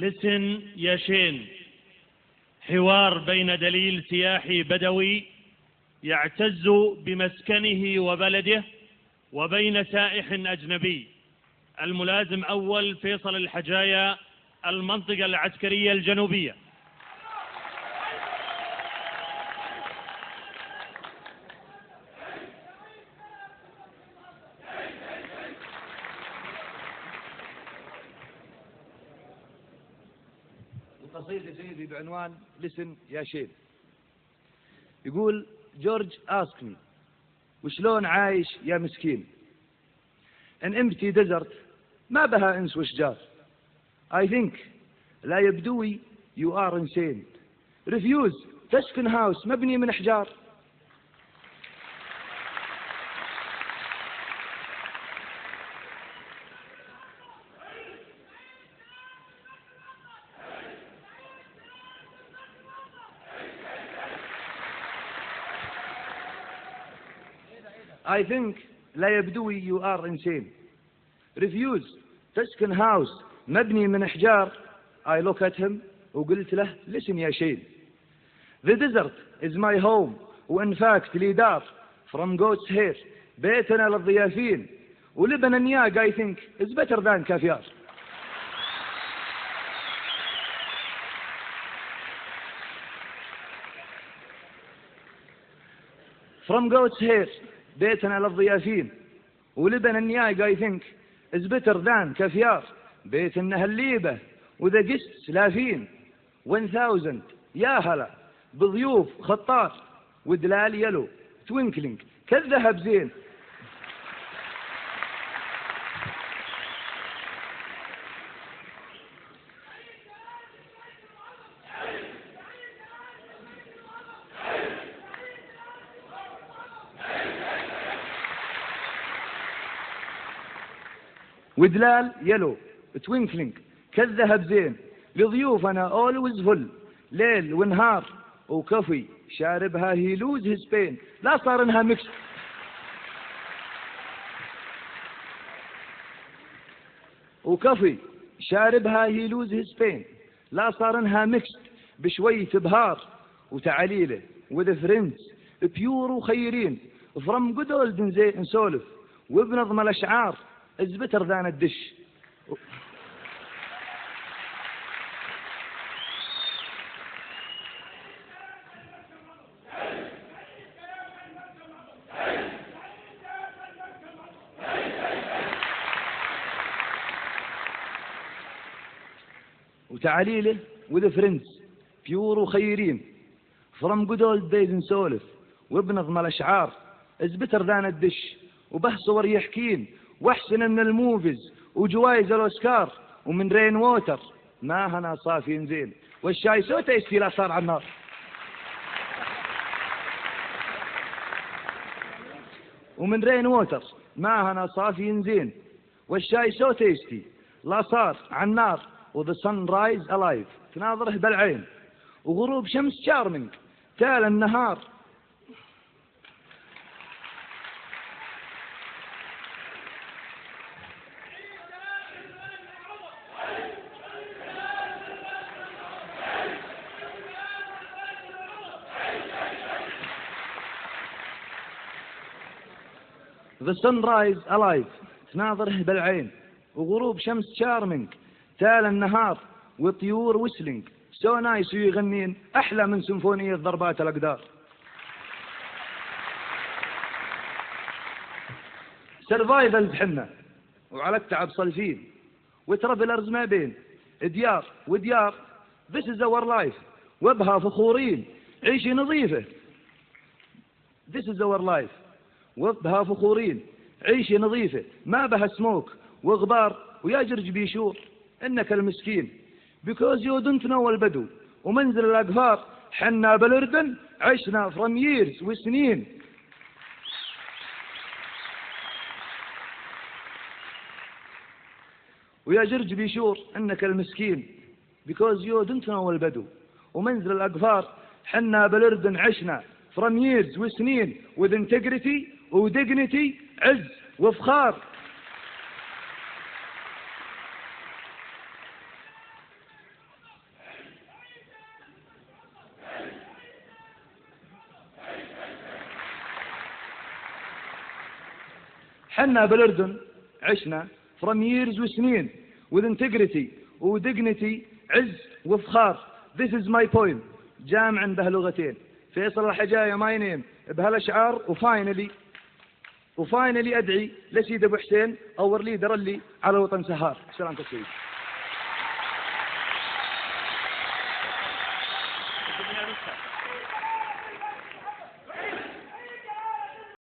لسن يا شين، حوار بين دليل سياحي بدوي يعتز بمسكنه وبلده وبين سائح أجنبي. الملازم أول فيصل الحجايا، المنطقة العسكرية الجنوبية. القصيدة سيدي بعنوان لسن يا شين. يقول جورج آسكني: وشلون عايش يا مسكين؟ ان امبتي ديزرت ما بها انس وشجار. I think لا يبدوي you are insane. ريفيوز تسكن هاوس مبني من احجار. I think لا يبدوي you are insane. ريفيوز تسكن هاوس مبني من احجار. I look at him وقلت له listen يا شين. The desert is my home وإن fact لي دار. From goat's hair بيتنا للضيافين. ولبن النياق I think is better than كافيار. From goat's hair بيتنا للضيافين. ولبن النياق I think is better than كافيار. بيتنا هالليبة وذا قست لافين. 1000 يا هلا بضيوف خطار. ودلال يلو توينكلينج كالذهب زين. ودلال يلو توينكلينج كالذهب زين. لضيوفنا always full ليل ونهار. وكفي شاربها he lose his pain. لا صار انها ميكس. وكفي شاربها he lose his pain. لا صار انها ميكس بشوية بهار وتعليله with friends بيور وخيرين. from good old نسولف وبنظم الاشعار is better than الدش. وتعليله with friends بيور وخيرين. from good old days نسولف وبنظم الاشعار is better than الدش. وبه صور يحكين واحسن من الموفيز وجوائز الاوسكار. ومن رين ووتر ما هنا صافي زين. والشاي سوته يستيلا صار على النار. ومن رين ووتر ما هنا صافي زين. والشاي سوته يستي لا صار على النار. وذا صن رايز الايف تناظره بالعين. وغروب شمس شارمنج تال النهار. The sunrise alive تناظره بالعين. وغروب شمس شارمنج تال النهار. وطيور ويسلينج سو نايس ويغنين أحلى من سيمفونية ضربات الأقدار. سرفايفل بحنا وعلى التعب صلفين. وترافلرز ما بين ديار وديار. This is our life وبها فخورين. عيشي نظيفة This is our life وبها فخورين. عيشي نظيفة ما بها سموك وغبار. ويا جرج بيشور إنك المسكين because you don't know البدو ومنزل الأقفار. حنا بالأردن عشنا from years وسنين. ويا جرج بيشور إنك المسكين because you don't know البدو ومنزل الأقفار. حنا بالأردن عشنا from years وسنين with integrity وديجنتي عز وفخار. حنا بالأردن عشنا from years وسنين with integrity ودقنتي عز وفخار. This is my poem. جامع بهاللغتين. فيصل الحجاية my name بهالأشعار. وفاينلي أدعي لسيد أبو حسين اور ليدر اللي على الوطن سهار. سلامة السيد.